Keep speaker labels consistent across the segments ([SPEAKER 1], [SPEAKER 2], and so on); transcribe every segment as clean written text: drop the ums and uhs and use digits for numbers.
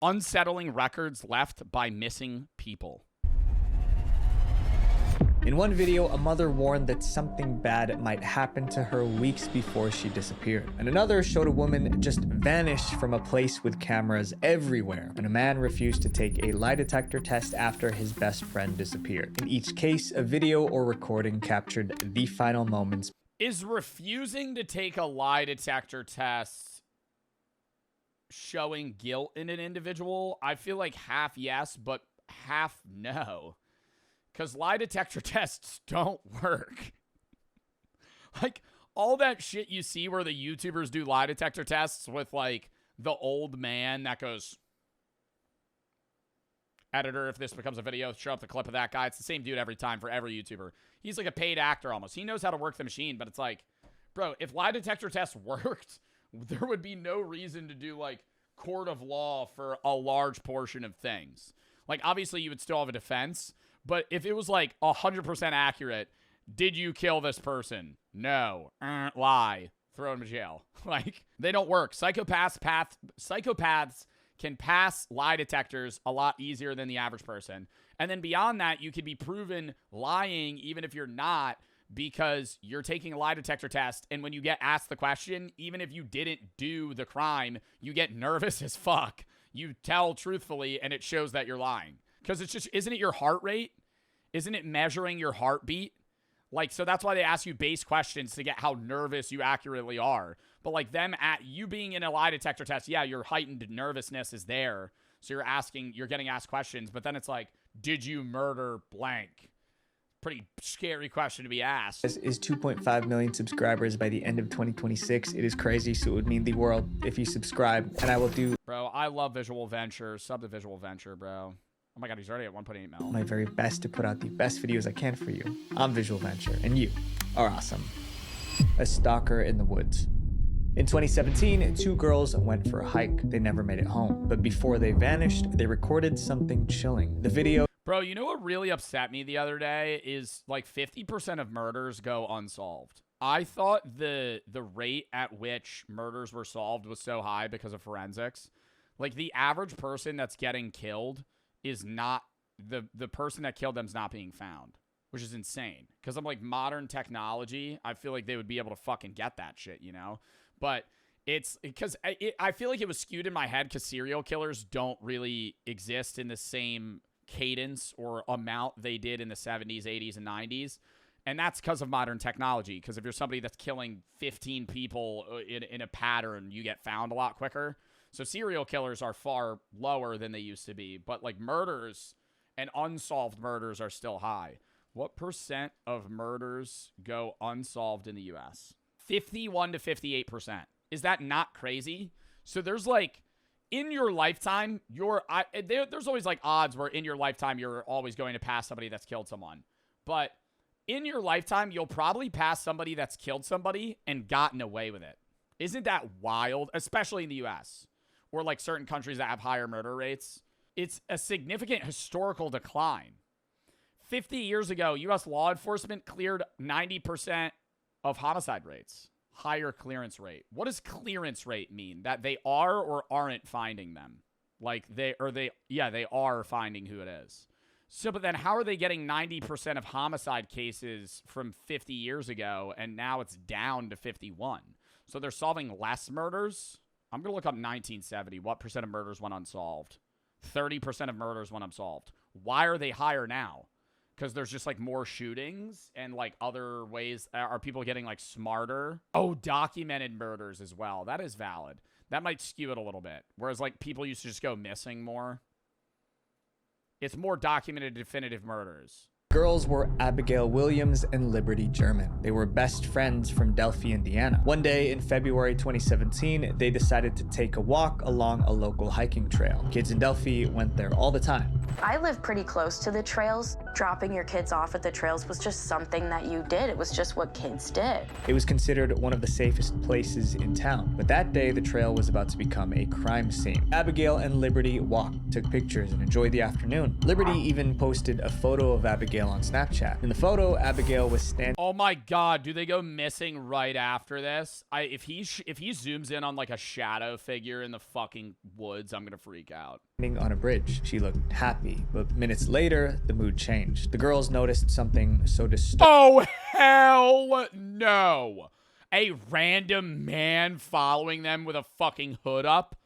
[SPEAKER 1] Unsettling records left by missing people.
[SPEAKER 2] In one video, a mother warned that something bad might happen to her weeks before she disappeared. And another showed a woman just vanish from a place with cameras everywhere. And a man refused to take a lie detector test after his best friend disappeared. In each case, a video or recording captured the final moments.
[SPEAKER 1] Is refusing to take a lie detector test showing guilt in an individual? I feel like half yes, but half no. Because lie detector tests don't work. Like, all that shit you see where the YouTubers do lie detector tests with, like, the old man that goes, editor, if this becomes a video, show up the clip of that guy. It's the same dude every time for every YouTuber. He's like a paid actor almost. He knows how to work the machine, but it's like, bro, if lie detector tests worked, there would be no reason to do, like, court of law for a large portion of things. Like, obviously, you would still have a defense. But if it was like 100% accurate, did you kill this person? No. Lie. Throw him in jail. Like, they don't work. Psychopaths can pass lie detectors a lot easier than the average person. And then beyond that, you could be proven lying even if you're not, because you're taking a lie detector test. And when you get asked the question, even if you didn't do the crime, you get nervous as fuck. You tell truthfully and it shows that you're lying. Because it's just, isn't it your heart rate? Isn't it measuring your heartbeat? Like, so that's why they ask you base questions to get how nervous you accurately are. But like them at you being in a lie detector test, yeah, your heightened nervousness is there. So you're getting asked questions, but then it's like, did you murder blank? Pretty scary question to be asked.
[SPEAKER 2] This is 2.5 million subscribers by the end of 2026. It is crazy, so it would mean the world if you subscribe, and I will do...
[SPEAKER 1] Bro, I love Visual Venture. Sub to Visual Venture, bro. Oh my god, he's already at 1.8 mil.
[SPEAKER 2] My very best to put out the best videos I can for you. I'm Visual Venture, and you are awesome. A stalker in the woods. In 2017, two girls went for a hike. They never made it home, but before they vanished, they recorded something chilling. The video...
[SPEAKER 1] Bro, you know what really upset me the other day is like 50% of murders go unsolved. I thought the rate at which murders were solved was so high because of forensics. Like, the average person that's getting killed is not, the person that killed them's not being found, which is insane. Because I'm like, modern technology, I feel like they would be able to fucking get that shit, you know? But it's because I feel like it was skewed in my head because serial killers don't really exist in the same cadence or amount they did in the 70s, 80s, and 90s. And that's because of modern technology. Because if you're somebody that's killing 15 people in a pattern, you get found a lot quicker. So serial killers are far lower than they used to be. But like murders and unsolved murders are still high. What percent of murders go unsolved in the U.S.? 51 to 58%. Is that not crazy? So there's like, in your lifetime, there's always like odds where in your lifetime you're always going to pass somebody that's killed someone. But in your lifetime, you'll probably pass somebody that's killed somebody and gotten away with it. Isn't that wild? Especially in the U.S. or like certain countries that have higher murder rates. It's a significant historical decline. 50 years ago, U.S. law enforcement cleared 90% of homicide rates. Higher clearance rate. What does clearance rate mean? That they are or aren't finding them? Like they are finding who it is. So, but then how are they getting 90% of homicide cases from 50 years ago and now it's down to 51? So they're solving less murders? I'm going to look up 1970. What percent of murders went unsolved? 30% of murders went unsolved. Why are they higher now? Because there's just like more shootings and like other ways. Are people getting like smarter? Oh, documented murders as well. That is valid. That might skew it a little bit. Whereas like people used to just go missing more. It's more documented definitive murders.
[SPEAKER 2] Girls were Abigail Williams and Liberty German. They were best friends from Delphi, Indiana. One day in February 2017, they decided to take a walk along a local hiking trail. Kids in Delphi went there all the time.
[SPEAKER 3] I live pretty close to the trails. Dropping your kids off at the trails was just something that you did. It was just what kids did.
[SPEAKER 2] It was considered one of the safest places in town, but that day the trail was about to become a crime scene. Abigail and Liberty walked, took pictures, and enjoyed the afternoon. Liberty even posted a photo of Abigail on Snapchat. In the photo, Abigail was standing—
[SPEAKER 1] Oh my god, do they go missing right after this? If he zooms in on like a shadow figure in the fucking woods, I'm gonna freak out.
[SPEAKER 2] on a bridge. She looked happy, but minutes later, the mood changed. The girls noticed something so disturbing.
[SPEAKER 1] Oh, hell no. A random man following them with a fucking hood up?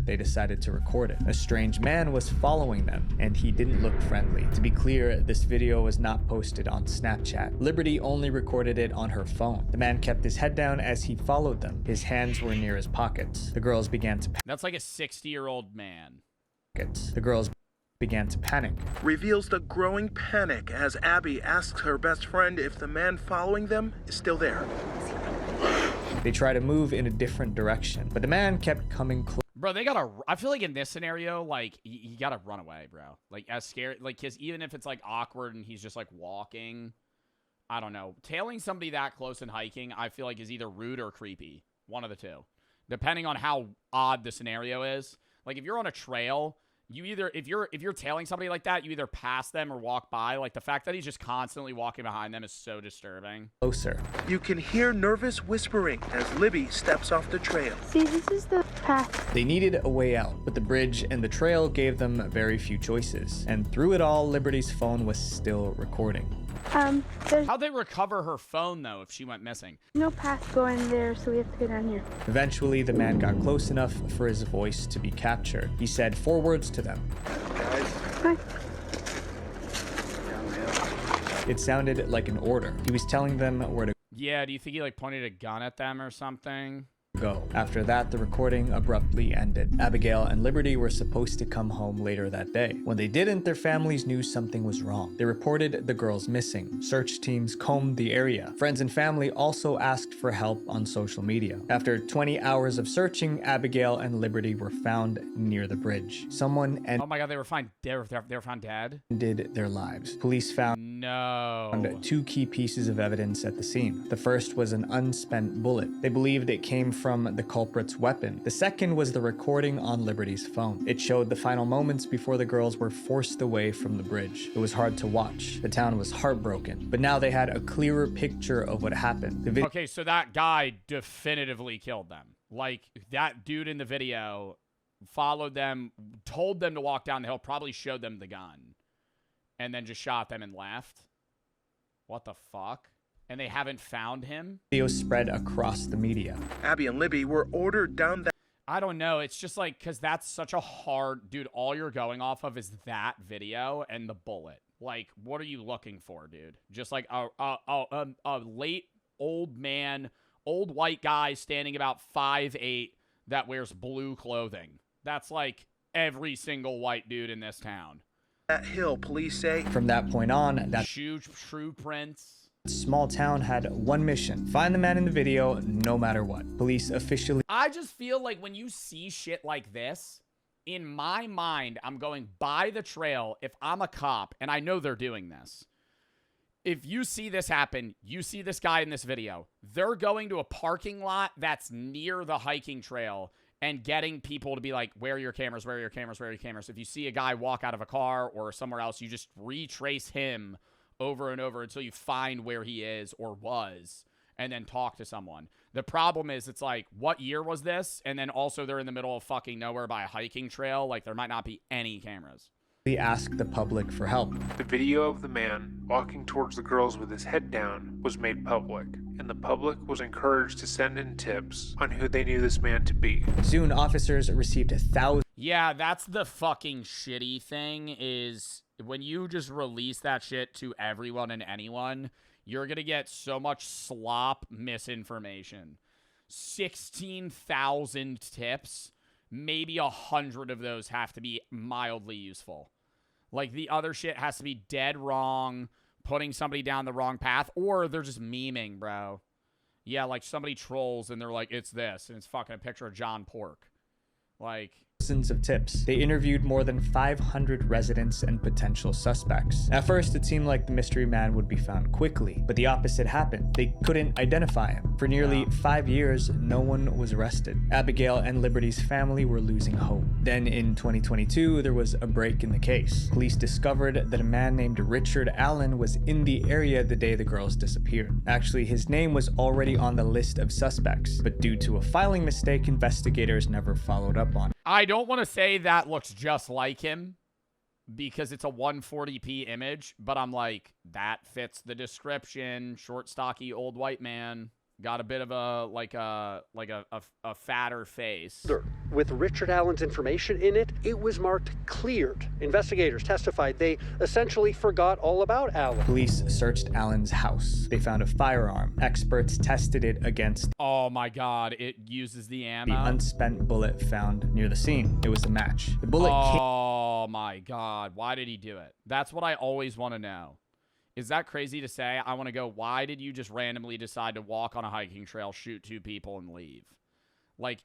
[SPEAKER 2] They decided to record it. A strange man was following them, and he didn't look friendly. To be clear, this video was not posted on Snapchat. Liberty only recorded it on her phone. The man kept his head down as he followed them. His hands were near his pockets. The girls began to panic.
[SPEAKER 1] That's like a 60-year-old man.
[SPEAKER 2] The girls began to panic.
[SPEAKER 4] Reveals the growing panic as Abby asks her best friend if the man following them is still there.
[SPEAKER 2] They try to move in a different direction, but the man kept coming close.
[SPEAKER 1] Bro, they gotta— I feel like in this scenario, like, you gotta run away, bro. Like, as scary— like, because even if it's, like, awkward and he's just, like, walking, I don't know. Tailing somebody that close and hiking, I feel like is either rude or creepy. One of the two. Depending on how odd the scenario is. Like, if you're on a trail, you either— if you're tailing somebody like that, you either pass them or walk by. Like, the fact that he's just constantly walking behind them is so disturbing.
[SPEAKER 2] Closer.
[SPEAKER 4] You can hear nervous whispering as Libby steps off the trail.
[SPEAKER 5] See, this is the path.
[SPEAKER 2] They needed a way out, but the bridge and the trail gave them very few choices. And through it all, Liberty's phone was still recording.
[SPEAKER 5] There's
[SPEAKER 1] How'd they recover her phone, though, if she went missing?
[SPEAKER 5] no path going there, so we have to go down here.
[SPEAKER 2] Eventually, the man got close enough for his voice to be captured. He said 4 words to them.
[SPEAKER 5] Hi.
[SPEAKER 2] It sounded like an order. He was telling them where to
[SPEAKER 1] Yeah, do you think he, like, pointed a gun at them or something?
[SPEAKER 2] go. After that, the recording abruptly ended. Abigail and Liberty were supposed to come home later that day. When they didn't, their families knew something was wrong. They reported the girls missing. Search teams combed the area. Friends and family also asked for help on social media. After 20 hours of searching, Abigail and Liberty were found near the bridge. Someone
[SPEAKER 1] Oh my god, they were found— they were found dead?
[SPEAKER 2] ended their lives. Police found
[SPEAKER 1] No.
[SPEAKER 2] 2 key pieces of evidence at the scene. The first was an unspent bullet. They believed it came from the culprit's weapon. The second was the recording on Liberty's phone. It showed the final moments before the girls were forced away from the bridge. It was hard to watch. The town was heartbroken, but now they had a clearer picture of what happened. The
[SPEAKER 1] Okay, so that guy definitively killed them. Like, that dude in the video followed them, told them to walk down the hill, probably showed them the gun, and then just shot them and left. What the fuck? And they haven't found him?
[SPEAKER 2] video spread across the media.
[SPEAKER 4] Abby and Libby were ordered down that
[SPEAKER 1] I don't know. It's just like, because that's such a hard— dude, all you're going off of is that video and the bullet. Like, what are you looking for, dude? Just like a late old man, old white guy standing about 5'8" that wears blue clothing. That's like every single white dude in this town.
[SPEAKER 4] hill, police say.
[SPEAKER 2] From that point on, that
[SPEAKER 1] True prints.
[SPEAKER 2] small town had one mission: find the man in the video no matter what. Police officially
[SPEAKER 1] I just feel like when you see shit like this, in my mind, I'm going by the trail. If I'm a cop, and I know they're doing this, if you see this happen, you see this guy in this video, they're going to a parking lot that's near the hiking trail and getting people to be like, where are your cameras? Where are your cameras? Where are your cameras? If you see a guy walk out of a car or somewhere else, you just retrace him over and over until you find where he is or was, and then talk to someone. The problem is, it's like, what year was this? And then also they're in the middle of fucking nowhere by a hiking trail. Like, there might not be any cameras.
[SPEAKER 2] asked the public for help.
[SPEAKER 6] The video of the man walking towards the girls with his head down was made public, and the public was encouraged to send in tips on who they knew this man to be.
[SPEAKER 2] Soon, officers received thousands
[SPEAKER 1] Yeah, that's the fucking shitty thing, is when you just release that shit to everyone and anyone, you're gonna get so much slop misinformation. 16,000 tips, maybe 100 of those have to be mildly useful. Like, the other shit has to be dead wrong, putting somebody down the wrong path, or they're just memeing, bro. Yeah, like somebody trolls and they're like, it's this, and it's fucking a picture of John Pork. Like,
[SPEAKER 2] Dozens of tips. They interviewed more than 500 residents and potential suspects. At first, it seemed like the mystery man would be found quickly, but the opposite happened. They couldn't identify him. For nearly 5 years, no one was arrested. Abigail and Liberty's family were losing hope. Then in 2022, there was a break in the case. Police discovered that a man named Richard Allen was in the area the day the girls disappeared. Actually, his name was already on the list of suspects, but due to a filing mistake, investigators never followed up on it.
[SPEAKER 1] I don't want to say that looks just like him because it's a 140p image, but I'm like, that fits the description. Short, stocky, old white man. Got a bit of a fatter face.
[SPEAKER 7] With Richard Allen's information in it, it was marked cleared. Investigators testified they essentially forgot all about Allen.
[SPEAKER 2] Police searched Allen's house. They found a firearm. Experts tested it against
[SPEAKER 1] Oh my god, it uses the ammo.
[SPEAKER 2] the unspent bullet found near the scene. It was a match. The bullet came
[SPEAKER 1] Oh my god, why did he do it? That's what I always want to know. Is that crazy to say? I want to go, why did you just randomly decide to walk on a hiking trail, shoot 2 people, and leave? Like,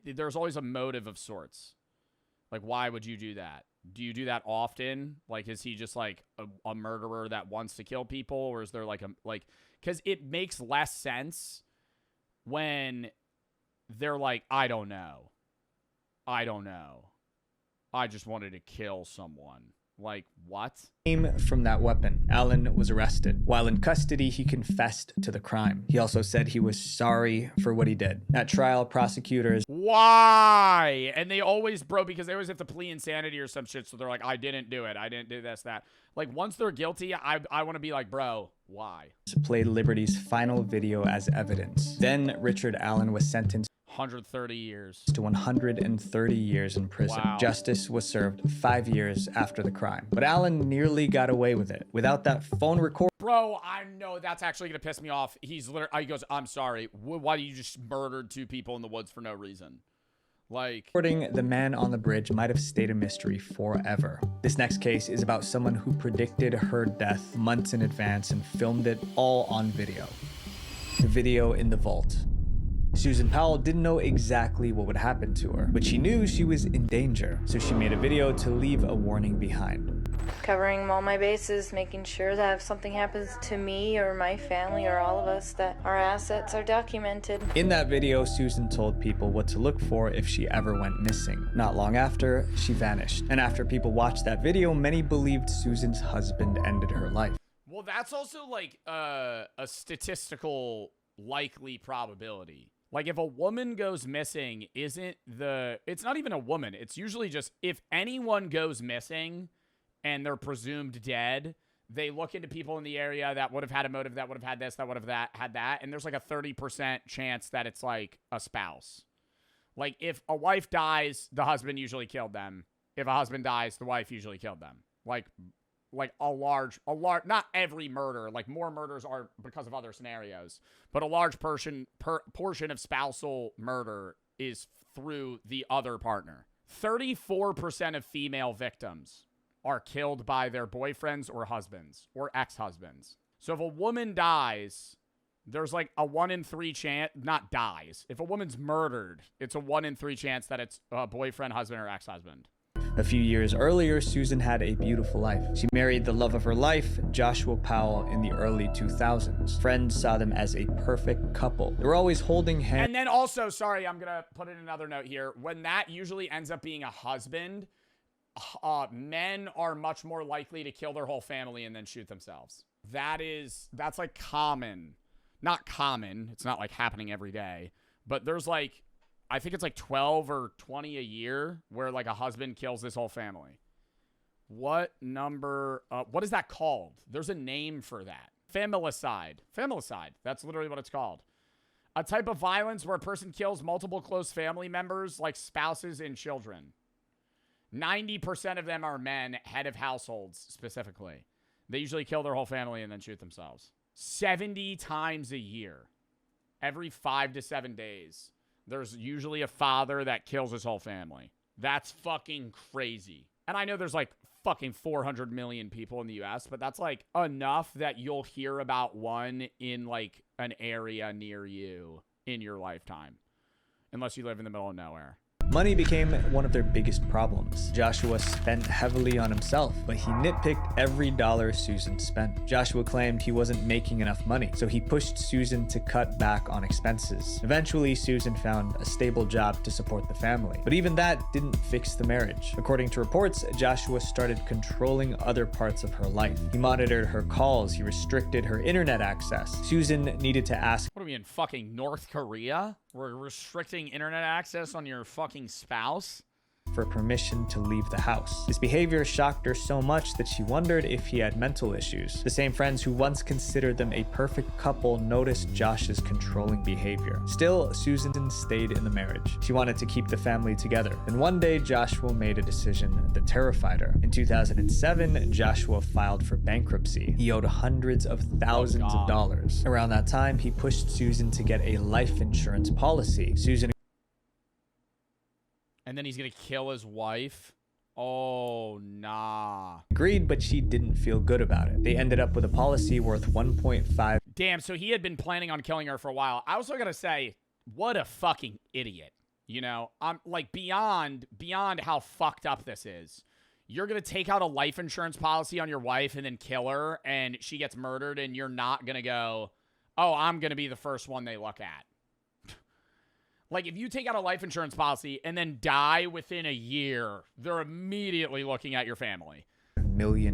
[SPEAKER 1] there's always a motive of sorts. Like, why would you do that? Do you do that often? Like, is he just, like, a murderer that wants to kill people? Or is there, like, because it makes less sense when they're like, I don't know. I just wanted to kill someone. Like, what?
[SPEAKER 2] came from that weapon. Allen was arrested. While in custody, he confessed to the crime. He also said he was sorry for what he did. At trial, prosecutors
[SPEAKER 1] Why? And they always, because they always have to plead insanity or some shit, so they're like, I didn't do it. I didn't do this, that. Like, once they're guilty, I want to be like, bro, why?
[SPEAKER 2] played Liberty's final video as evidence. Then Richard Allen was sentenced
[SPEAKER 1] 130 years.
[SPEAKER 2] to 130 years in prison.
[SPEAKER 1] Wow.
[SPEAKER 2] Justice was served 5 years after the crime. But Allen nearly got away with it. Without that phone recording,
[SPEAKER 1] Bro, I know that's actually going to piss me off. He goes, I'm sorry. Why do you just murdered 2 people in the woods for no reason? Like,
[SPEAKER 2] the man on the bridge might have stayed a mystery forever. This next case is about someone who predicted her death months in advance and filmed it all on video. The video in the vault. Susan Powell didn't know exactly what would happen to her, but she knew she was in danger, so she made a video to leave a warning behind.
[SPEAKER 3] Covering all my bases, making sure that if something happens to me or my family or all of us, that our assets are documented.
[SPEAKER 2] In that video, Susan told people what to look for if she ever went missing. Not long after, she vanished. And after people watched that video, many believed Susan's husband ended her life.
[SPEAKER 1] well, that's also like a statistical likely probability. Like, if a woman goes missing, it's not even a woman. It's usually just if anyone goes missing and they're presumed dead, they look into people in the area that would have had a motive, that would have had this, that would have had that. And there's like a 30% chance that it's like a spouse. Like, if a wife dies, the husband usually killed them. If a husband dies, the wife usually killed them. Like a large, not every murder, like more murders are because of other scenarios, but a large portion of spousal murder is through the other partner. 34% of female victims are killed by their boyfriends or husbands or ex-husbands. So if a woman dies, there's like a 1 in 3 chance, not dies. If a woman's murdered, it's a 1 in 3 chance that it's a boyfriend, husband, or ex-husband.
[SPEAKER 2] A few years earlier, Susan had a beautiful life. She married the love of her life, Joshua Powell, in the early 2000s. Friends saw them as a perfect couple. They were always holding hands.
[SPEAKER 1] And then also, sorry, I'm going to put in another note here. When that usually ends up being a husband, men are much more likely to kill their whole family and then shoot themselves. That's like common. Not common. It's not like happening every day. But there's like, I think it's like 12 or 20 a year where like a husband kills this whole family. What is that called? There's a name for that. Familicide. Familicide. That's literally what it's called. A type of violence where a person kills multiple close family members like spouses and children. 90% of them are men, head of households specifically. They usually kill their whole family and then shoot themselves. 70 times a year. Every 5 to 7 days. There's usually a father that kills his whole family. That's fucking crazy. And I know there's like fucking 400 million people in the US, but that's like enough that you'll hear about one in like an area near you in your lifetime. Unless you live in the middle of nowhere.
[SPEAKER 2] Money became one of their biggest problems. Joshua spent heavily on himself, but he nitpicked every dollar Susan spent. Joshua claimed he wasn't making enough money, so he pushed Susan to cut back on expenses. Eventually, Susan found a stable job to support the family, but even that didn't fix the marriage. According to reports, Joshua started controlling other parts of her life. He monitored her calls, he restricted her internet access. Susan needed to ask,
[SPEAKER 1] What are we in fucking North Korea? We're restricting internet access on your fucking spouse?
[SPEAKER 2] for permission to leave the house. His behavior shocked her so much that she wondered if he had mental issues. The same friends who once considered them a perfect couple noticed Josh's controlling behavior. Still, Susan stayed in the marriage. She wanted to keep the family together. And one day, Joshua made a decision that terrified her. In 2007, Joshua filed for bankruptcy. He owed hundreds of thousands of dollars. Around that time, he pushed Susan to get a life insurance policy. Susan
[SPEAKER 1] And then he's gonna kill his wife? Oh, nah.
[SPEAKER 2] agreed, but she didn't feel good about it. They ended up with a policy worth $1.5
[SPEAKER 1] Damn, so he had been planning on killing her for a while. I also gotta say, what a fucking idiot. You know, I'm like beyond how fucked up this is. You're gonna take out a life insurance policy on your wife and then kill her and she gets murdered and you're not gonna go, oh, I'm gonna be the first one they look at. Like, if you take out a life insurance policy and then die within a year, they're immediately looking at your family.
[SPEAKER 2] million.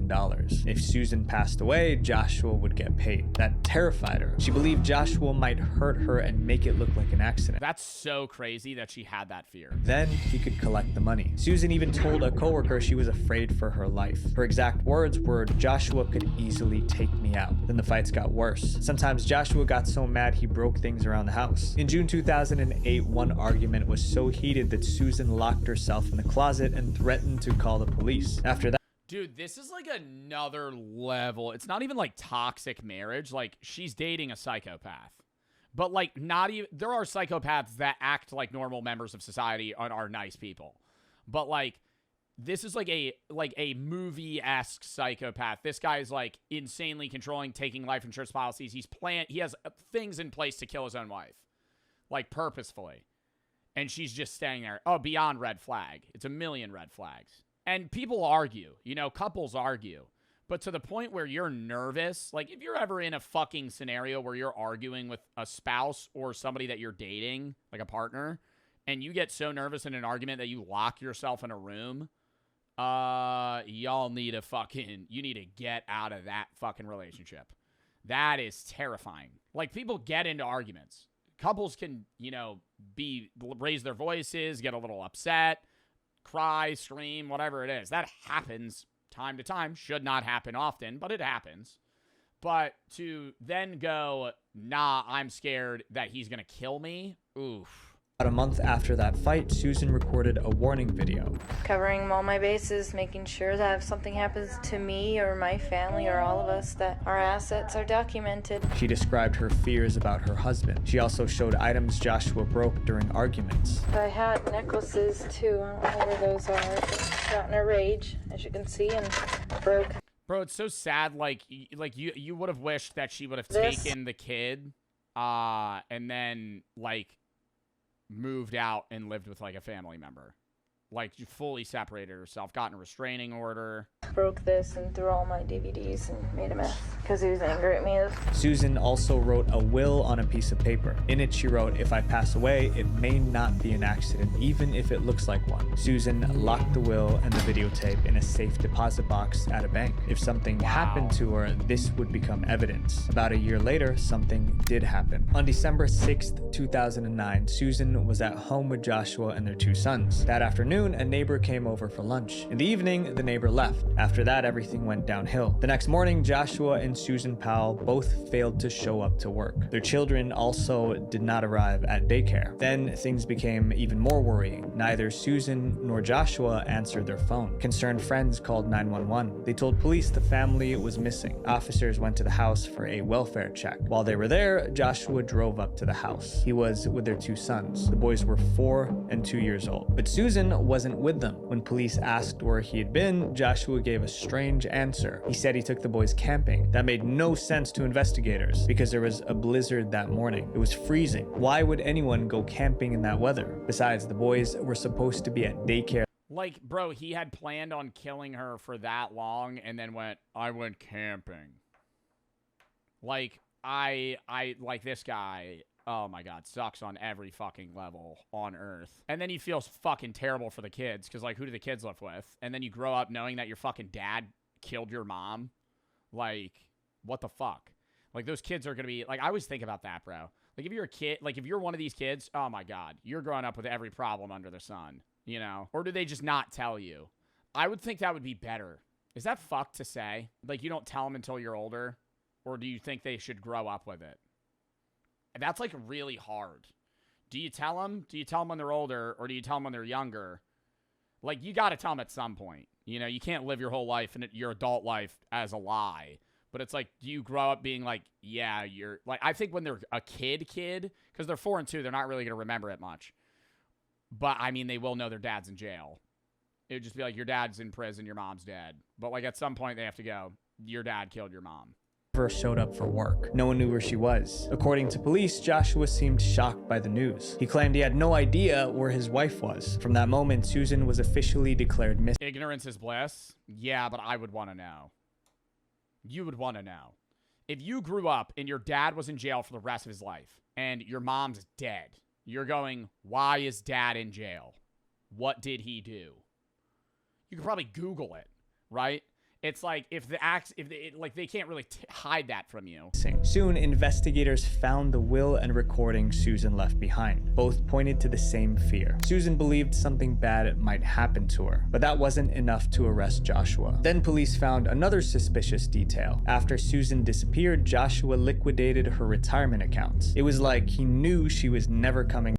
[SPEAKER 2] If Susan passed away, Joshua would get paid. That terrified her. She believed Joshua might hurt her and make it look like an accident.
[SPEAKER 1] That's so crazy that she had that fear.
[SPEAKER 2] Then he could collect the money. Susan even told a coworker she was afraid for her life. Her exact words were, "Joshua could easily take me out." Then the fights got worse. Sometimes Joshua got so mad he broke things around the house. In June 2008, one argument was so heated that Susan locked herself in the closet and threatened to call the police. After that,
[SPEAKER 1] Dude, this is like another level. It's not even like toxic marriage. Like, she's dating a psychopath. But like, not even, there are psychopaths that act like normal members of society and are nice people. But like, this is like a movie-esque psychopath. This guy is like insanely controlling, taking life insurance policies. He has things in place to kill his own wife. Like, purposefully. And she's just staying there. Oh, beyond red flag. It's a million red flags. And people argue, you know, couples argue, but to the point where you're nervous, like if you're ever in a fucking scenario where you're arguing with a spouse or somebody that you're dating, like a partner, and you get so nervous in an argument that you lock yourself in a room, y'all need you need to get out of that fucking relationship. That is terrifying. Like, people get into arguments. Couples can, you know, raise their voices, get a little upset, cry, scream, whatever it is. That happens time to time. Should not happen often, but it happens. But to then go, nah, I'm scared that he's going to kill me. Oof.
[SPEAKER 2] about a month after that fight, Susan recorded a warning video.
[SPEAKER 3] Covering all my bases, making sure that if something happens to me or my family or all of us, that our assets are documented.
[SPEAKER 2] She described her fears about her husband. She also showed items Joshua broke during arguments.
[SPEAKER 3] I had necklaces too. I don't know where those are. Just got in a rage, as you can see, and broke.
[SPEAKER 1] Bro, it's so sad. Like you would have wished that she would have
[SPEAKER 3] This-
[SPEAKER 1] taken the kid, and then like moved out and lived with like a family member. Like, you fully separated herself, gotten a restraining order.
[SPEAKER 3] Broke this and threw all my DVDs and made a mess because he was angry at me.
[SPEAKER 2] Susan also wrote a will on a piece of paper. In it, she wrote, "If I pass away, it may not be an accident, even if it looks like one." Susan locked the will and the videotape in a safe deposit box at a bank. If something happened to her, this would become evidence. About a year later, something did happen. On December 6th, 2009, Susan was at home with Joshua and their two sons. That afternoon, a neighbor came over for lunch. In the evening, the neighbor left. After that, everything went downhill. The next morning, Joshua and Susan Powell both failed to show up to work. Their children also did not arrive at daycare. Then things became even more worrying. Neither Susan nor Joshua answered their phone. Concerned friends called 911. They told police the family was missing. Officers went to the house for a welfare check. While they were there, Joshua drove up to the house. He was with their two sons. The boys were 4 and 2 years old. But Susan wasn't with them. When police asked where he had been, Joshua gave a strange answer. He said he took the boys camping. That made no sense to investigators because there was a blizzard that morning. It was freezing. Why would anyone go camping in that weather? Besides, the boys were supposed to be at daycare.
[SPEAKER 1] Like, bro, he had planned on killing her for that long and then I went camping. Like, like this guy, oh my God, sucks on every fucking level on earth. And then he feels fucking terrible for the kids because, like, who do the kids live with? And then you grow up knowing that your fucking dad killed your mom. Like, what the fuck? Like, those kids are gonna be, like, I always think about that, bro. Like, if you're a kid, like, if you're one of these kids, oh my God, you're growing up with every problem under the sun, you know? Or do they just not tell you? I would think that would be better. Is that fucked to say? Like, you don't tell them until you're older? Or do you think they should grow up with it? And that's, like, really hard. Do you tell them? Do you tell them when they're older, or do you tell them when they're younger? Like, you got to tell them at some point. You know, you can't live your whole life and your adult life as a lie. But it's like, do you grow up being like, yeah, you're... Like, I think when they're a kid, because they're 4 and 2, they're not really going to remember it much. But, I mean, they will know their dad's in jail. It would just be like, your dad's in prison, your mom's dead. But, like, at some point, they have to go, your dad killed your mom.
[SPEAKER 2] Showed up for work. No one knew where she was. According to police, Joshua seemed shocked by the news. He claimed he had no idea where his wife was. From that moment, Susan was officially declared missing.
[SPEAKER 1] Ignorance is bliss? Yeah, but I would want to know. You would want to know. If you grew up and your dad was in jail for the rest of his life and your mom's dead, you're going, why is dad in jail? What did he do? You could probably Google it, right? It's like they can't really hide that from you.
[SPEAKER 2] Soon, investigators found the will and recording Susan left behind. Both pointed to the same fear. Susan believed something bad might happen to her, but that wasn't enough to arrest Joshua. Then police found another suspicious detail. After Susan disappeared, Joshua liquidated her retirement accounts. It was like he knew she was never coming.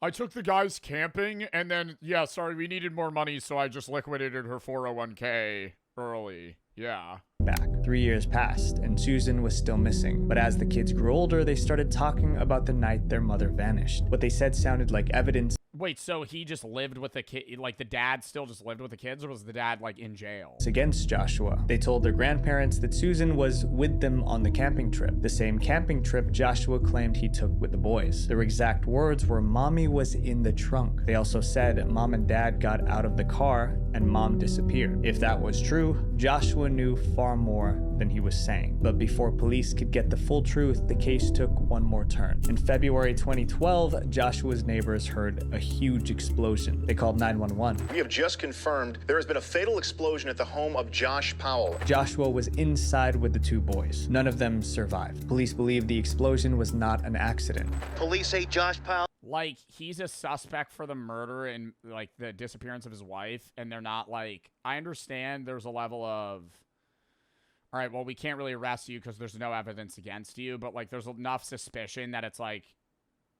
[SPEAKER 1] I took the guys camping, and then, yeah, sorry, we needed more money, so I just liquidated her 401k early. Yeah.
[SPEAKER 2] Back. 3 years passed, and Susan was still missing. But as the kids grew older, they started talking about the night their mother vanished. What they said sounded like evidence.
[SPEAKER 1] Wait, so he just lived with the kid, like the dad still just lived with the kids, or was the dad like in jail?
[SPEAKER 2] Against Joshua. They told their grandparents that Susan was with them on the camping trip, the same camping trip Joshua claimed he took with the boys. Their exact words were, "Mommy was in the trunk." They also said Mom and Dad got out of the car and Mom disappeared. If that was true, Joshua knew far more than he was saying. But before police could get the full truth, the case took one more turn. In February 2012, Joshua's neighbors heard a huge explosion. They called 911.
[SPEAKER 8] We have just confirmed there has been a fatal explosion at the home of Josh Powell.
[SPEAKER 2] Joshua was inside with the 2 boys. None of them survived. Police believe the explosion was not an accident.
[SPEAKER 8] Police say Josh Powell...
[SPEAKER 1] Like, he's a suspect for the murder and, like, the disappearance of his wife, and they're not, like... I understand there's a level of... All right, well, we can't really arrest you because there's no evidence against you, but, like, there's enough suspicion that it's, like...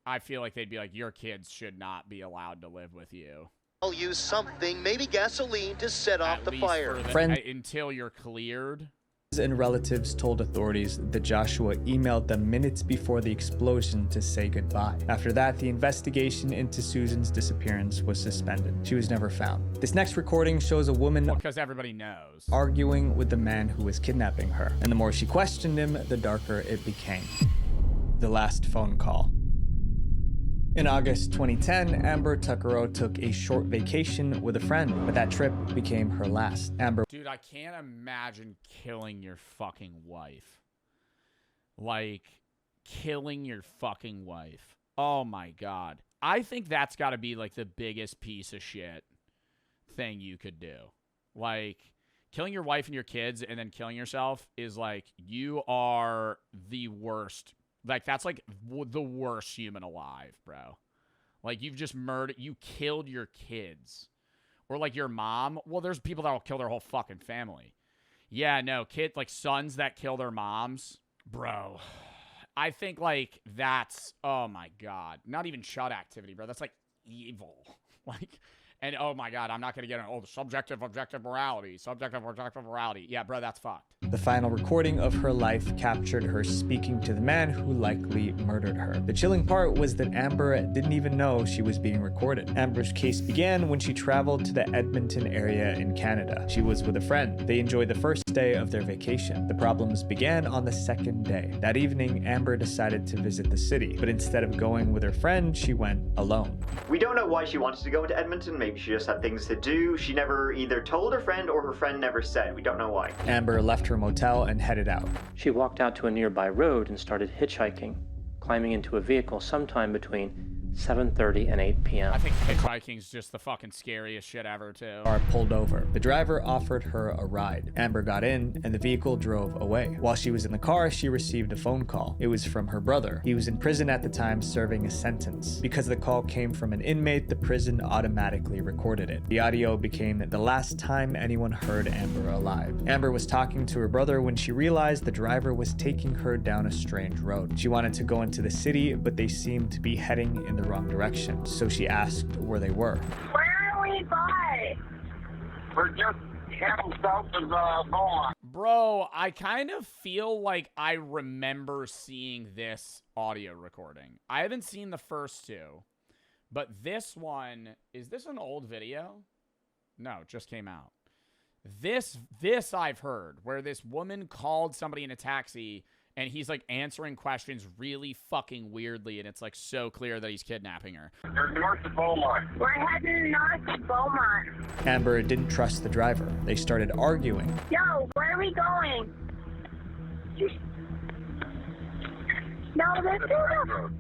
[SPEAKER 1] I feel like they'd be like, your kids should not be allowed to live with you.
[SPEAKER 8] I'll use something, maybe gasoline, to set off the fire.
[SPEAKER 1] Until you're cleared.
[SPEAKER 2] And relatives told authorities that Joshua emailed them minutes before the explosion to say goodbye. After that, the investigation into Susan's disappearance was suspended. She was never found. This next recording shows a woman
[SPEAKER 1] because everybody knows
[SPEAKER 2] arguing with the man who was kidnapping her. And the more she questioned him, the darker it became. The last phone call. In August 2010, Amber Tuccaro took a short vacation with a friend, but that trip became her last.
[SPEAKER 1] Dude, I can't imagine killing your fucking wife. Like, killing your fucking wife. Oh my God. I think that's got to be like the biggest piece of shit thing you could do. Like, killing your wife and your kids and then killing yourself is like, you are the worst. Like, that's like the worst human alive, bro. Like, you've just you killed your kids. Or like your mom. Well, there's people that will kill their whole fucking family. Yeah, no, like sons that kill their moms. Bro, I think like that's, oh my God. Not even shut activity, bro. That's like evil. Like, And oh my God, I'm not going to get the subjective, objective morality. Yeah, bro, that's fucked.
[SPEAKER 2] The final recording of her life captured her speaking to the man who likely murdered her. The chilling part was that Amber didn't even know she was being recorded. Amber's case began when she traveled to the Edmonton area in Canada. She was with a friend. They enjoyed the first day of their vacation. The problems began on the second day. That evening, Amber decided to visit the city, but instead of going with her friend, she went alone.
[SPEAKER 9] We don't know why she wanted to go into Edmonton. Maybe she just had things to do. She never either told her friend or her friend never said. We don't know why.
[SPEAKER 2] Amber left her motel and headed out.
[SPEAKER 10] She walked out to a nearby road and started hitchhiking, climbing into a vehicle sometime between 7:30 and 8 p.m.
[SPEAKER 1] I think hitchhiking's just the fucking scariest shit ever, too.
[SPEAKER 2] Car pulled over. The driver offered her a ride. Amber got in, and the vehicle drove away. While she was in the car, she received a phone call. It was from her brother. He was in prison at the time, serving a sentence. Because the call came from an inmate, the prison automatically recorded it. The audio became the last time anyone heard Amber alive. Amber was talking to her brother when she realized the driver was taking her down a strange road. She wanted to go into the city, but they seemed to be heading in the wrong direction, so she asked where they were.
[SPEAKER 11] Where are we by? We're just heading south of Beaumont.
[SPEAKER 1] Bro, I kind of feel like I remember seeing this audio recording. I haven't seen the first two, but this one, is this an old video? No, it just came out. This I've heard, where this woman called somebody in a taxi and he's like answering questions really fucking weirdly, and it's like so clear that he's kidnapping her.
[SPEAKER 11] They're north of Beaumont. We're heading north of Beaumont.
[SPEAKER 2] Amber didn't trust the driver. They started arguing.
[SPEAKER 11] Yo, where are we going? No, this is a...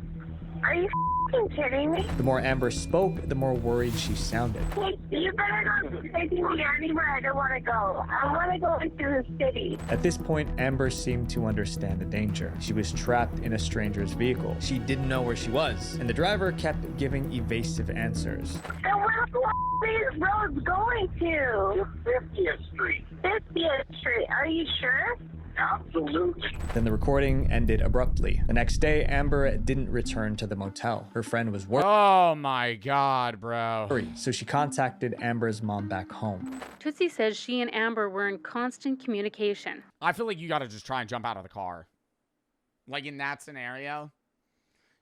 [SPEAKER 11] Are you f***ing kidding me?
[SPEAKER 2] The more Amber spoke, the more worried she sounded.
[SPEAKER 11] Hey, you better not be taking me anywhere I don't want to go. I want to go into the city.
[SPEAKER 2] At this point, Amber seemed to understand the danger. She was trapped in a stranger's vehicle. She didn't know where she was, and the driver kept giving evasive answers.
[SPEAKER 11] So where the f*** is road going to? 50th Street. 50th Street. Are you sure? Absolutely.
[SPEAKER 2] Then the recording ended abruptly. The next day, Amber didn't return to the motel. Her friend was worried.
[SPEAKER 1] Oh my God, bro.
[SPEAKER 2] So she contacted Amber's mom back home.
[SPEAKER 12] Tootsie says she and Amber were in constant communication.
[SPEAKER 1] I feel like you gotta just try and jump out of the car. Like in that scenario,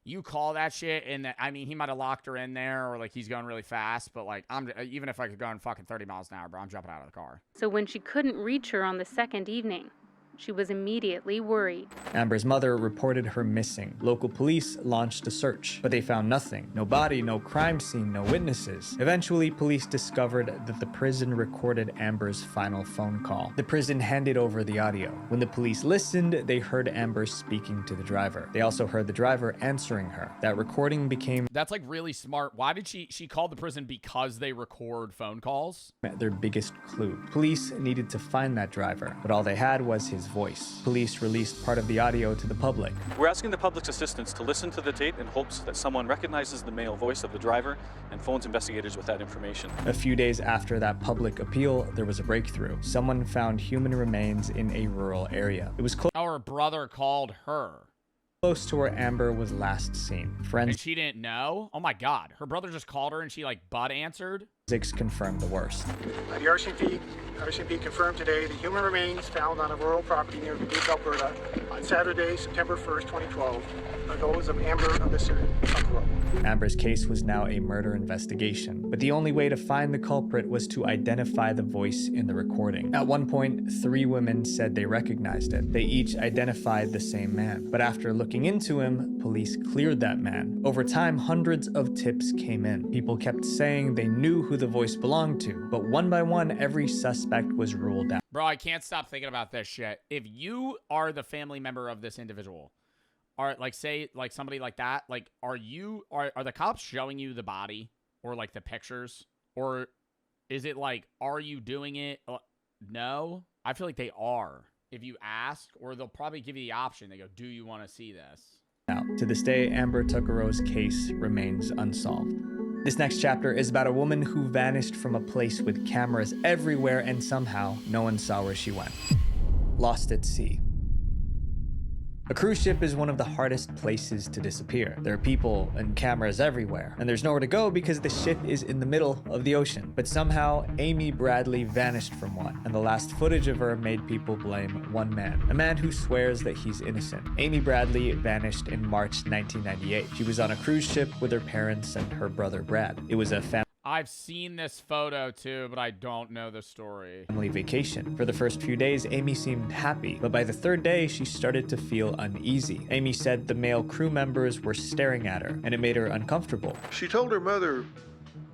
[SPEAKER 1] you call that shit, and I mean, he might have locked her in there, or like he's going really fast, but like even if I could go in fucking 30 miles an hour, bro, I'm jumping out of the car.
[SPEAKER 12] So when she couldn't reach her on the second evening, she was immediately worried.
[SPEAKER 2] Amber's mother reported her missing. Local police launched a search, but they found nothing. No body, no crime scene, no witnesses. Eventually, police discovered that the prison recorded Amber's final phone call. The prison handed over the audio. When the police listened, they heard Amber speaking to the driver. They also heard the driver answering her. That recording became...
[SPEAKER 1] That's like really smart. Why did she called the prison because they record phone calls?
[SPEAKER 2] ...their biggest clue. Police needed to find that driver, but all they had was his voice. Police released part of the audio to the public.
[SPEAKER 13] We're asking the public's assistance to listen to the tape in hopes that someone recognizes the male voice of the driver and phones investigators with that information.
[SPEAKER 2] A few days after that public appeal, there was a breakthrough. Someone found human remains in a rural area. It was close.
[SPEAKER 1] Our brother called her.
[SPEAKER 2] Close to where Amber was last seen.
[SPEAKER 1] And she didn't know? Oh my God. Her brother just called her and she like butt answered?
[SPEAKER 2] Forensics confirmed the worst.
[SPEAKER 14] The RCMP confirmed today the human remains found on a rural property near Duluth, Alberta on Saturday, September 1st, 2012 are those of Amber Alyssa Tuccaro.
[SPEAKER 2] Amber's case was now a murder investigation, but the only way to find the culprit was to identify the voice in the recording. At one point, 3 women said they recognized it. They each identified the same man, but after looking into him, police cleared that man. Over time, hundreds of tips came in. People kept saying they knew who the voice belonged to, but one by one, every suspect was ruled out.
[SPEAKER 1] Bro, I can't stop thinking about this shit. If you are the family member of this individual, or like say like somebody like that, like are the cops showing you the body or like the pictures, or is it like, are you doing it? No, I feel like they are. If you ask, or they'll probably give you the option. They go, do you want to see this?
[SPEAKER 2] Now, to this day, Amber Tuccaro's case remains unsolved. This next chapter is about a woman who vanished from a place with cameras everywhere and somehow no one saw where she went. Lost at sea. A cruise ship is one of the hardest places to disappear. There are people and cameras everywhere, and there's nowhere to go because the ship is in the middle of the ocean. But somehow, Amy Bradley vanished from one, and the last footage of her made people blame one man, a man who swears that he's innocent. Amy Bradley vanished in March 1998. She was on a cruise ship with her parents and her brother Brad. It was a
[SPEAKER 1] I've seen this photo too, but I don't know the story.
[SPEAKER 2] family vacation. For the first few days, Amy seemed happy, but by the third day, she started to feel uneasy. Amy said the male crew members were staring at her, and it made her uncomfortable.
[SPEAKER 15] She told her mother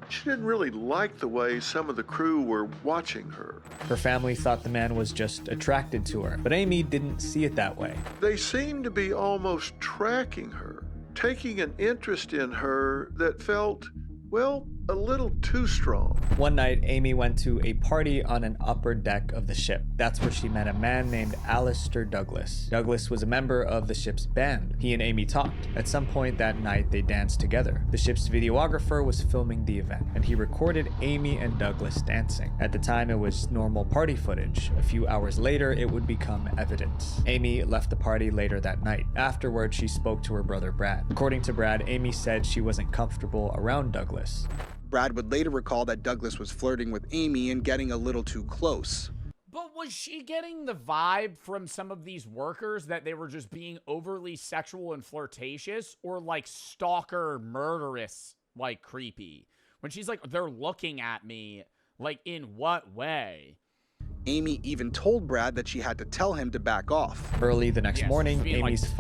[SPEAKER 15] she didn't really like the way some of the crew were watching her.
[SPEAKER 2] Her family thought the man was just attracted to her, but Amy didn't see it that way.
[SPEAKER 15] They seemed to be almost tracking her, taking an interest in her that felt, well, a little too strong.
[SPEAKER 2] One night, Amy went to a party on an upper deck of the ship. That's where she met a man named Alistair Douglas. Douglas was a member of the ship's band. He and Amy talked. At some point that night, they danced together. The ship's videographer was filming the event, and he recorded Amy and Douglas dancing. At the time, it was normal party footage. A few hours later, it would become evidence. Amy left the party later that night. Afterward, she spoke to her brother Brad. According to Brad, Amy said she wasn't comfortable around Douglas.
[SPEAKER 16] Brad would later recall that Douglas was flirting with Amy and getting a little too close.
[SPEAKER 1] But was she getting the vibe from some of these workers that they were just being overly sexual and flirtatious, or like stalker, murderous, like creepy? When she's like, they're looking at me, like in what way?
[SPEAKER 16] Amy even told Brad that she had to tell him to back off.
[SPEAKER 2] Early the next morning,
[SPEAKER 1] being,
[SPEAKER 2] Amy's
[SPEAKER 1] like,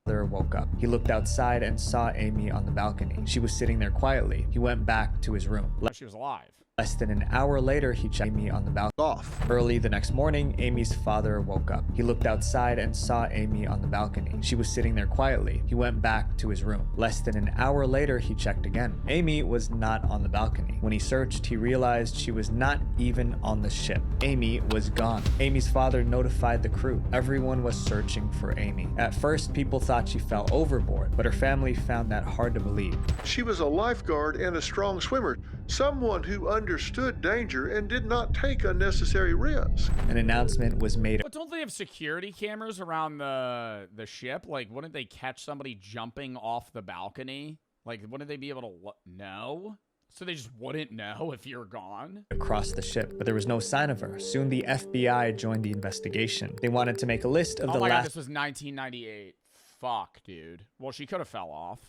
[SPEAKER 2] father woke up. He looked outside and saw Amy on the balcony. She was sitting there quietly. He went back to his room.
[SPEAKER 1] She was alive.
[SPEAKER 2] Less than an hour later, he checked Amy on the balcony. Early the next morning, Amy's father woke up. He looked outside and saw Amy on the balcony. She was sitting there quietly. He went back to his room. Less than an hour later, he checked again. Amy was not on the balcony. When he searched, he realized she was not even on the ship. Amy was gone. Amy's father notified the crew. Everyone was searching for Amy. At first, people thought she fell overboard, but her family found that hard to believe.
[SPEAKER 15] She was a lifeguard and a strong swimmer, someone who understood danger and did not take unnecessary risks.
[SPEAKER 2] An announcement was made.
[SPEAKER 1] But don't they have security cameras around the ship? Like, wouldn't they catch somebody jumping off the balcony? Like, wouldn't they be able to know? So they just wouldn't know if you're gone?
[SPEAKER 2] Across the ship, but there was no sign of her. Soon the FBI joined the investigation. They wanted to make a list of
[SPEAKER 1] oh
[SPEAKER 2] the
[SPEAKER 1] my God,
[SPEAKER 2] last
[SPEAKER 1] this was 1998. Fuck, dude. Well, she could have fell off.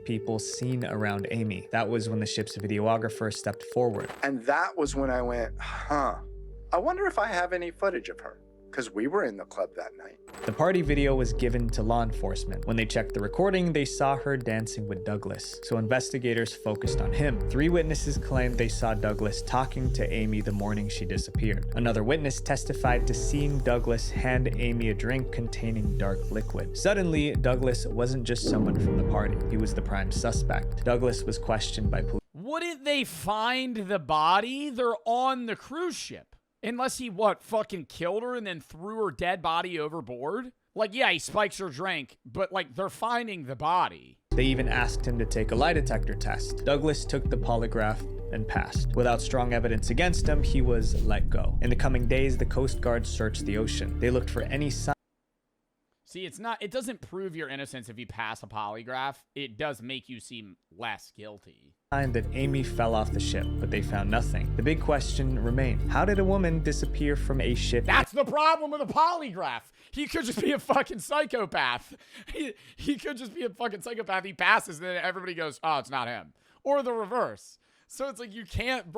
[SPEAKER 2] people seen around Amy. That was when the ship's videographer stepped forward.
[SPEAKER 17] And that was when I went, huh, I wonder if I have any footage of her, because we were in the club that night.
[SPEAKER 2] The party video was given to law enforcement. When they checked the recording, they saw her dancing with Douglas, so investigators focused on him. 3 witnesses claimed they saw Douglas talking to Amy the morning she disappeared. Another witness testified to seeing Douglas hand Amy a drink containing dark liquid. Suddenly, Douglas wasn't just someone from the party. He was the prime suspect. Douglas was questioned by police.
[SPEAKER 1] Wouldn't they find the body? They're on the cruise ship. Unless he, fucking killed her and then threw her dead body overboard? Like, yeah, he spikes her drink, but, they're finding the body.
[SPEAKER 2] They even asked him to take a lie detector test. Douglas took the polygraph and passed. Without strong evidence against him, he was let go. In the coming days, the Coast Guard searched the ocean. They looked for any sign.
[SPEAKER 1] See, it doesn't prove your innocence if you pass a polygraph. It does make you seem less guilty.
[SPEAKER 2] That Amy fell off the ship, but they found nothing. The big question remained: how did a woman disappear from a ship?
[SPEAKER 1] That's the problem with a polygraph. He could just be a fucking psychopath. He could just be a fucking psychopath. He passes, and then everybody goes, oh, it's not him. Or the reverse. So it's like, you can't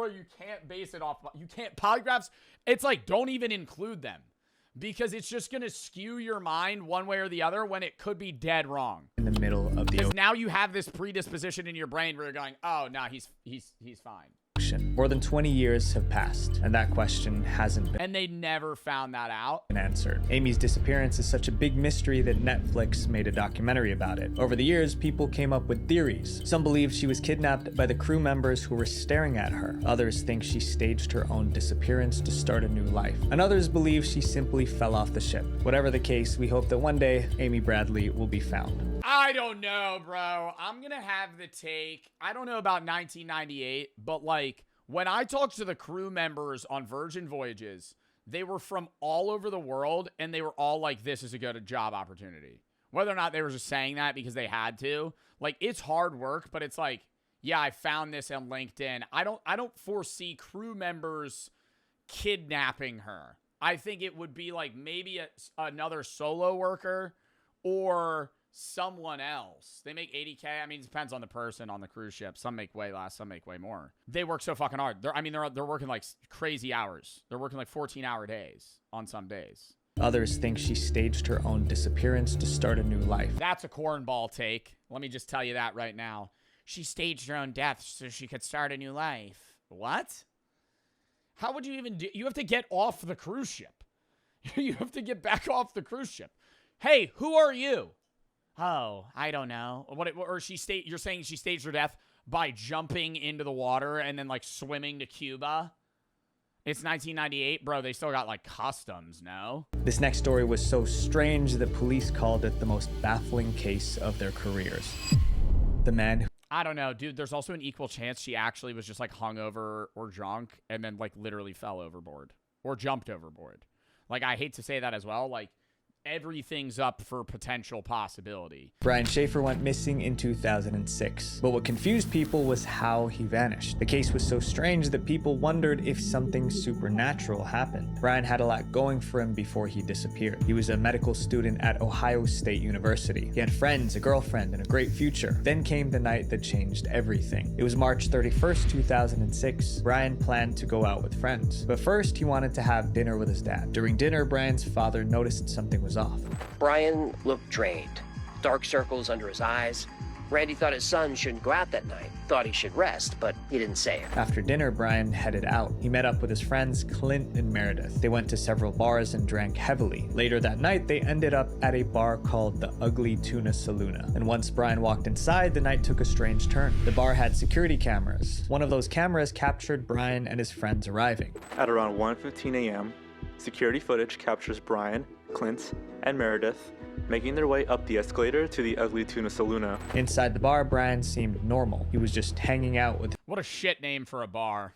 [SPEAKER 1] base it off. You can't, polygraphs, it's like, don't even include them. Because it's just going to skew your mind one way or the other when it could be dead wrong.
[SPEAKER 2] In the middle of the
[SPEAKER 1] Because
[SPEAKER 2] ocean.
[SPEAKER 1] now you have this predisposition in your brain where you're going, oh, no, he's fine.
[SPEAKER 2] More than 20 years have passed, and that question hasn't been
[SPEAKER 1] And they never found that out.
[SPEAKER 2] answered. Amy's disappearance is such a big mystery that Netflix made a documentary about it. Over the years, people came up with theories. Some believe she was kidnapped by the crew members who were staring at her. Others think she staged her own disappearance to start a new life. And others believe she simply fell off the ship. Whatever the case, we hope that one day Amy Bradley will be found.
[SPEAKER 1] I don't know, bro. I'm going to have the take. I don't know about 1998, but when I talked to the crew members on Virgin Voyages, they were from all over the world, and they were all like, this is a good job opportunity. Whether or not they were just saying that because they had to. Like, it's hard work, but it's like, yeah, I found this on LinkedIn. I don't foresee crew members kidnapping her. I think it would be like maybe another solo worker or someone else. They make $80K. I mean, it depends on the person on the cruise ship. Some make way less, some make way more. They work so fucking hard. They're working like crazy hours. They're working like 14-hour days on some days.
[SPEAKER 2] Others think she staged her own disappearance to start a new life.
[SPEAKER 1] That's a cornball take. Let me just tell you that right now. She staged her own death so she could start a new life. What? How would you even do? You have to get off the cruise ship. You have to get back off the cruise ship. Hey, who are you? Oh, I don't know. You're saying she staged her death by jumping into the water and then like swimming to Cuba? It's 1998, bro. They still got like customs, no?
[SPEAKER 2] This next story was so strange that police called it the most baffling case of their careers. The man who...
[SPEAKER 1] I don't know, dude. There's also an equal chance she actually was just like hungover or drunk and then like literally fell overboard or jumped overboard. Like, I hate to say that as well. Like, everything's up for potential possibility.
[SPEAKER 2] Brian Schaefer went missing in 2006, but what confused people was how he vanished. The case was so strange that people wondered if something supernatural happened. Brian had a lot going for him before he disappeared. He was a medical student at Ohio State University. He had friends, a girlfriend, and a great future. Then came the night that changed everything. It was March 31st, 2006. Brian planned to go out with friends, but first he wanted to have dinner with his dad. During dinner, Brian's father noticed something was off.
[SPEAKER 18] Brian looked drained, dark circles under his eyes. Randy thought his son shouldn't go out that night, thought he should rest, but he didn't say it.
[SPEAKER 2] After dinner, Brian headed out. He met up with his friends Clint and Meredith. They went to several bars and drank heavily. Later that night, they ended up at a bar called the Ugly Tuna Saloona. And once Brian walked inside, the night took a strange turn. The bar had security cameras. One of those cameras captured Brian and his friends arriving.
[SPEAKER 19] At around 1:15 a.m., security footage captures Brian, Clint, and Meredith making their way up the escalator to the Ugly Tuna Saloona.
[SPEAKER 2] Inside the bar, Brian seemed normal. He was just hanging out with...
[SPEAKER 1] What a shit name for a bar.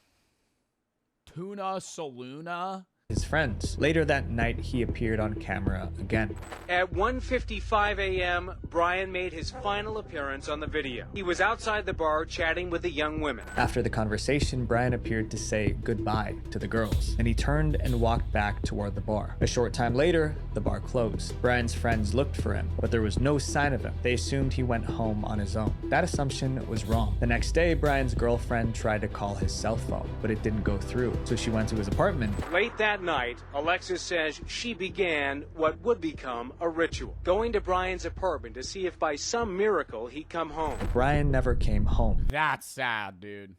[SPEAKER 1] Tuna Saloona?
[SPEAKER 2] His friends. Later that night, he appeared on camera again.
[SPEAKER 20] At 1:55 a.m., Brian made his final appearance on the video. He was outside the bar chatting with the young women.
[SPEAKER 2] After the conversation, Brian appeared to say goodbye to the girls, and he turned and walked back toward the bar. A short time later, the bar closed. Brian's friends looked for him, but there was no sign of him. They assumed he went home on his own. That assumption was wrong. The next day, Brian's girlfriend tried to call his cell phone, but it didn't go through, so she went to his apartment.
[SPEAKER 20] Late that night, Alexis says she began what would become a ritual, going to Brian's apartment to see if by some miracle he'd come home.
[SPEAKER 2] Brian never came home.
[SPEAKER 1] That's sad, dude.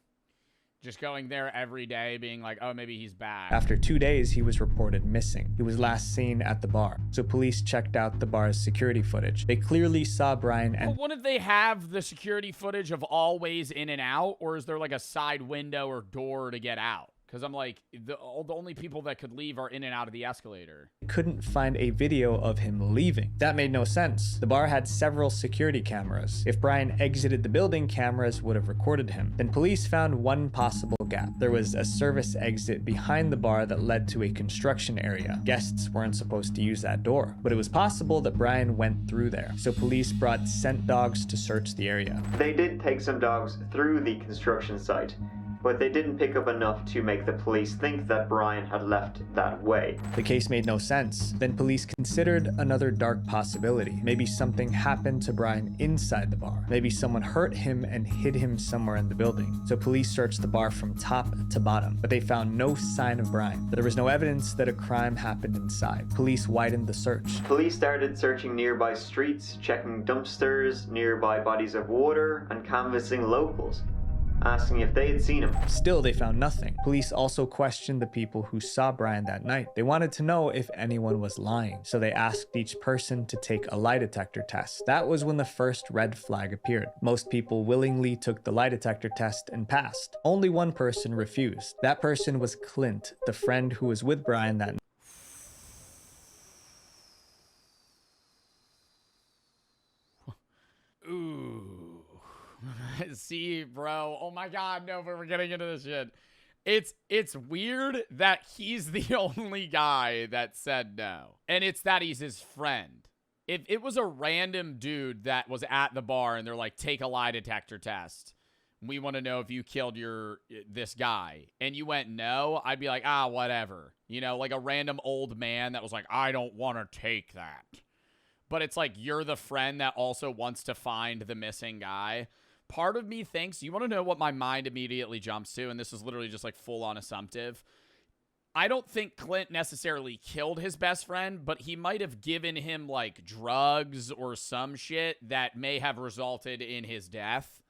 [SPEAKER 1] Just going there every day, being like, oh, maybe he's back.
[SPEAKER 2] After 2 days, he was reported missing. He was last seen at the bar, so police checked out the bar's security footage. They clearly saw Brian and...
[SPEAKER 1] But wouldn't they have the security footage of always in and out, or is there like a side window or door to get out? Because I'm like, the only people that could leave are in and out of the escalator.
[SPEAKER 2] Couldn't find a video of him leaving. That made no sense. The bar had several security cameras. If Brian exited the building, cameras would have recorded him. Then police found one possible gap. There was a service exit behind the bar that led to a construction area. Guests weren't supposed to use that door, but it was possible that Brian went through there. So police brought scent dogs to search the area.
[SPEAKER 9] They did take some dogs through the construction site, but they didn't pick up enough to make the police think that Brian had left that way.
[SPEAKER 2] The case made no sense. Then police considered another dark possibility. Maybe something happened to Brian inside the bar. Maybe someone hurt him and hid him somewhere in the building. So police searched the bar from top to bottom, but they found no sign of Brian. There was no evidence that a crime happened inside. Police widened the search.
[SPEAKER 9] Police started searching nearby streets, checking dumpsters, nearby bodies of water, and canvassing locals, asking if they had seen him.
[SPEAKER 2] Still, they found nothing. Police also questioned the people who saw Brian that night. They wanted to know if anyone was lying, so they asked each person to take a lie detector test. That was when the first red flag appeared. Most people willingly took the lie detector test and passed. Only one person refused. That person was Clint, the friend who was with Brian that night.
[SPEAKER 1] Ooh. See, bro. Oh my God, no, but we're getting into this shit. It's weird that he's the only guy that said no. And it's that he's his friend. If it was a random dude that was at the bar and they're like, take a lie detector test. We want to know if you killed this guy. And you went no, I'd be like, whatever. You know, like a random old man that was like, I don't want to take that. But it's like, you're the friend that also wants to find the missing guy. Part of me thinks, you want to know what my mind immediately jumps to? And this is literally just like full on assumptive. I don't think Clint necessarily killed his best friend, but he might have given him like drugs or some shit that may have resulted in his death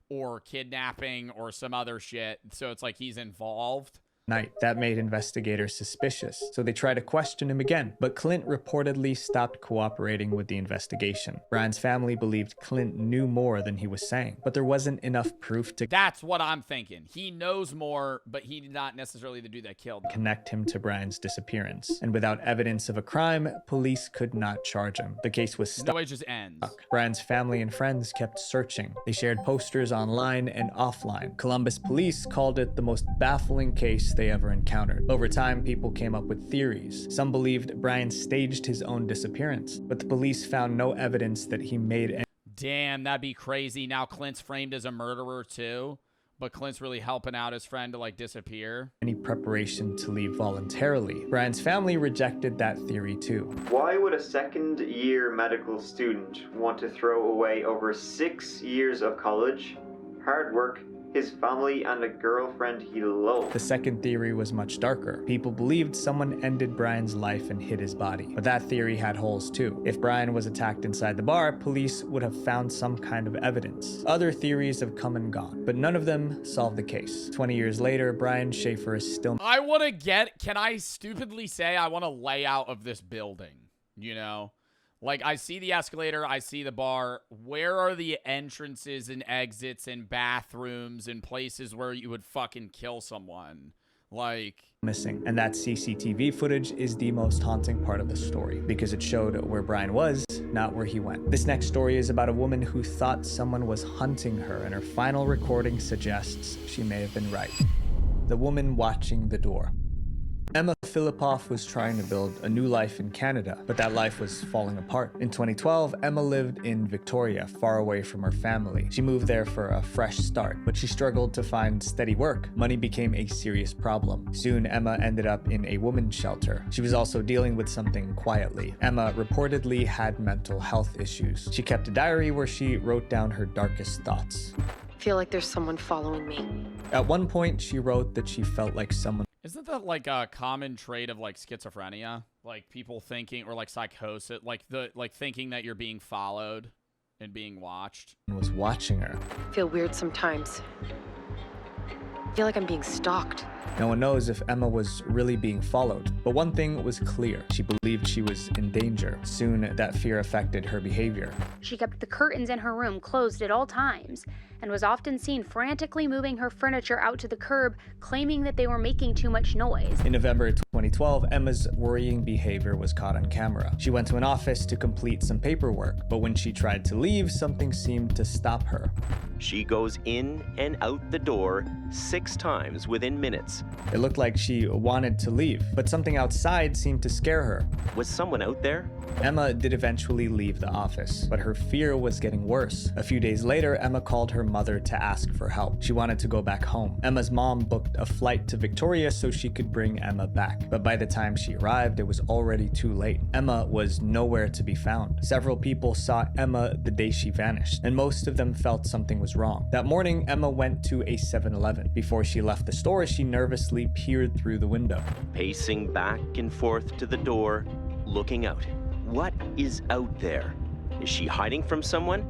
[SPEAKER 1] or kidnapping or some other shit. So it's like he's involved.
[SPEAKER 2] Night. That made investigators suspicious, so they tried to question him again, but Clint reportedly stopped cooperating with the investigation. Brian's family believed Clint knew more than he was saying, but there wasn't enough proof to
[SPEAKER 1] That's what I'm thinking. He knows more, but he's not necessarily the dude that killed him.
[SPEAKER 2] Connect him to Brian's disappearance. And without evidence of a crime, police could not charge him. The case was stuck.
[SPEAKER 1] No, it just ends.
[SPEAKER 2] Brian's family and friends kept searching. They shared posters online and offline. Columbus police called it the most baffling case they ever encountered. Over time, people came up with theories. Some believed Brian staged his own disappearance, but the police found no evidence that he made any.
[SPEAKER 1] Damn, that'd be crazy. Now Clint's framed as a murderer too, but Clint's really helping out his friend to like disappear.
[SPEAKER 2] Any preparation to leave voluntarily. Brian's family rejected that theory too.
[SPEAKER 9] Why would a second-year medical student want to throw away over 6 years of college, hard work, his family, and a girlfriend he loved?
[SPEAKER 2] The second theory was much darker. People believed someone ended Brian's life and hid his body. But that theory had holes too. If Brian was attacked inside the bar, police would have found some kind of evidence. Other theories have come and gone, but none of them solved the case. 20 years later, Brian Schaefer is still...
[SPEAKER 1] Can I stupidly say I want a layout of this building? You know? Like, I see the escalator, I see the bar. Where are the entrances and exits and bathrooms and places where you would fucking kill someone? Like...
[SPEAKER 2] missing. And that CCTV footage is the most haunting part of the story because it showed where Brian was, not where he went. This next story is about a woman who thought someone was hunting her, and her final recording suggests she may have been right. The woman watching the door. Emma Filipof was trying to build a new life in Canada, but that life was falling apart. In 2012, Emma lived in Victoria, far away from her family. She moved there for a fresh start, but she struggled to find steady work. Money became a serious problem. Soon, Emma ended up in a women's shelter. She was also dealing with something quietly. Emma reportedly had mental health issues. She kept a diary where she wrote down her darkest thoughts.
[SPEAKER 21] I feel like there's someone following me.
[SPEAKER 2] At one point, she wrote that she felt like someone...
[SPEAKER 1] Isn't that like a common trait of like schizophrenia? Like people thinking, or like psychosis, like thinking that you're being followed and being watched.
[SPEAKER 2] Was watching her.
[SPEAKER 21] I feel weird sometimes. I feel like I'm being stalked.
[SPEAKER 2] No one knows if Emma was really being followed, but one thing was clear. She believed she was in danger. Soon, that fear affected her behavior.
[SPEAKER 12] She kept the curtains in her room closed at all times and was often seen frantically moving her furniture out to the curb, claiming that they were making too much noise.
[SPEAKER 2] In November 2012, Emma's worrying behavior was caught on camera. She went to an office to complete some paperwork, but when she tried to leave, something seemed to stop her.
[SPEAKER 22] She goes in and out the door 6 times within minutes.
[SPEAKER 2] It looked like she wanted to leave, but something outside seemed to scare her.
[SPEAKER 22] Was someone out there?
[SPEAKER 2] Emma did eventually leave the office, but her fear was getting worse. A few days later, Emma called her mother to ask for help. She wanted to go back home. Emma's mom booked a flight to Victoria so she could bring Emma back, but by the time she arrived, it was already too late. Emma was nowhere to be found. Several people saw Emma the day she vanished, and most of them felt something was wrong. That morning, Emma went to a 7-Eleven. Before she left the store, she nervously peered through the window.
[SPEAKER 22] Pacing back and forth to the door, looking out. What is out there? Is she hiding from someone?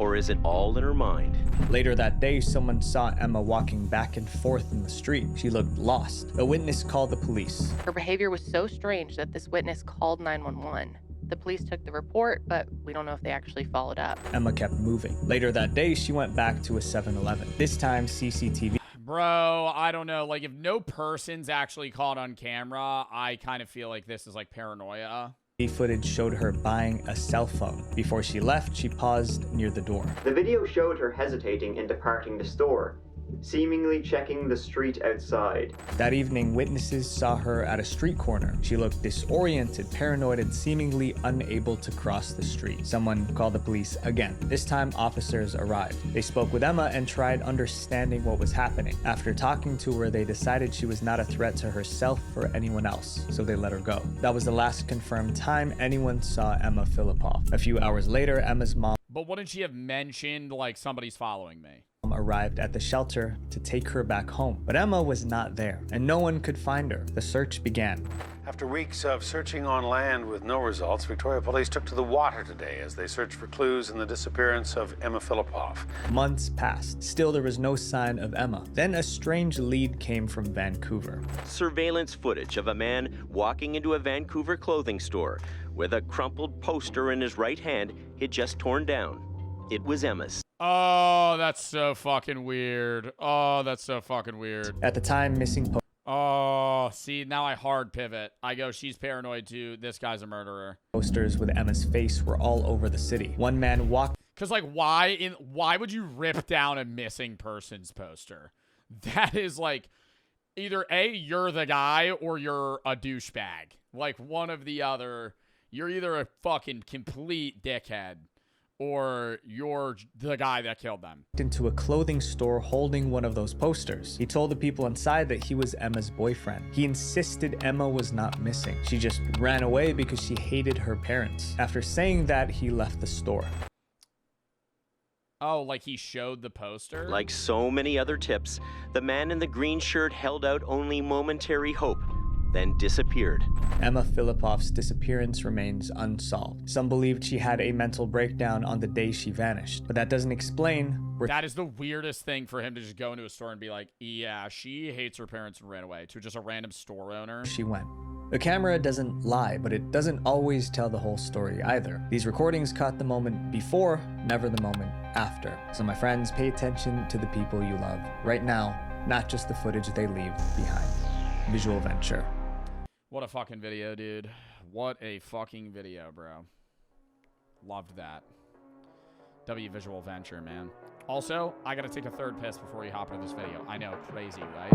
[SPEAKER 22] Or is it all in her mind?
[SPEAKER 2] Later that day, someone saw Emma walking back and forth in the street. She looked lost. A witness called the police.
[SPEAKER 21] Her behavior was so strange that this witness called 911. The police took the report, but we don't know if they actually followed up.
[SPEAKER 2] Emma kept moving. Later that day, she went back to a 7-Eleven. This time, CCTV.
[SPEAKER 1] Bro, I don't know. Like, if no person's actually caught on camera, I kind of feel like this is like paranoia.
[SPEAKER 2] Footage showed her buying a cell phone. Before she left, she paused near the door.
[SPEAKER 9] The video showed her hesitating in departing the store. seemingly checking the street outside.
[SPEAKER 2] That evening, witnesses saw her at a street corner. She looked disoriented, paranoid, and seemingly unable to cross the street. Someone called the police again. This time, officers arrived. They spoke with Emma and tried understanding what was happening. After talking to her, they decided she was not a threat to herself or anyone else, so they let her go. That was the last confirmed time anyone saw Emma Filipof. A few hours later, Emma's mom
[SPEAKER 1] But wouldn't she have mentioned, like, somebody's following me?
[SPEAKER 2] arrived at the shelter to take her back home. But Emma was not there, and no one could find her. The search began.
[SPEAKER 4] After weeks of searching on land with no results, Victoria police took to the water today as they searched for clues in the disappearance of Emma Filipof.
[SPEAKER 2] Months passed. Still, there was no sign of Emma. Then a strange lead came from Vancouver.
[SPEAKER 22] Surveillance footage of a man walking into a Vancouver clothing store with a crumpled poster in his right hand he'd just torn down. It was Emma's.
[SPEAKER 1] Oh, that's so fucking weird. Oh, that's so fucking weird.
[SPEAKER 2] At the time, missing
[SPEAKER 1] Oh, see, now I hard pivot. I go, she's paranoid too. This guy's a murderer.
[SPEAKER 2] posters with Emma's face were all over the city. One man walked.
[SPEAKER 1] Because, like, why would you rip down a missing persons poster? That is, like, either A, you're the guy, or you're a douchebag. Like, one of the other. You're either a fucking complete dickhead, or you're the guy that killed them.
[SPEAKER 2] Into a clothing store holding one of those posters. He told the people inside that he was Emma's boyfriend. He insisted Emma was not missing. She just ran away because she hated her parents. After saying that, he left the store.
[SPEAKER 1] Oh, like he showed the poster?
[SPEAKER 22] Like so many other tips, the man in the green shirt held out only momentary hope, then disappeared.
[SPEAKER 2] Emma Filipof's disappearance remains unsolved. Some believed she had a mental breakdown on the day she vanished, but that doesn't explain where
[SPEAKER 1] that is the weirdest thing for him to just go into a store and be like, yeah, she hates her parents and ran away, to just a random store owner.
[SPEAKER 2] She went. The camera doesn't lie, but it doesn't always tell the whole story either. These recordings caught the moment before, never the moment after. So my friends, pay attention to the people you love right now, not just the footage they leave behind. Visual Venture.
[SPEAKER 1] What a fucking video, dude. What a fucking video, bro. Loved that. W Visual Venture, man. Also, I gotta take a third piss before you hop into this video. I know, crazy, right?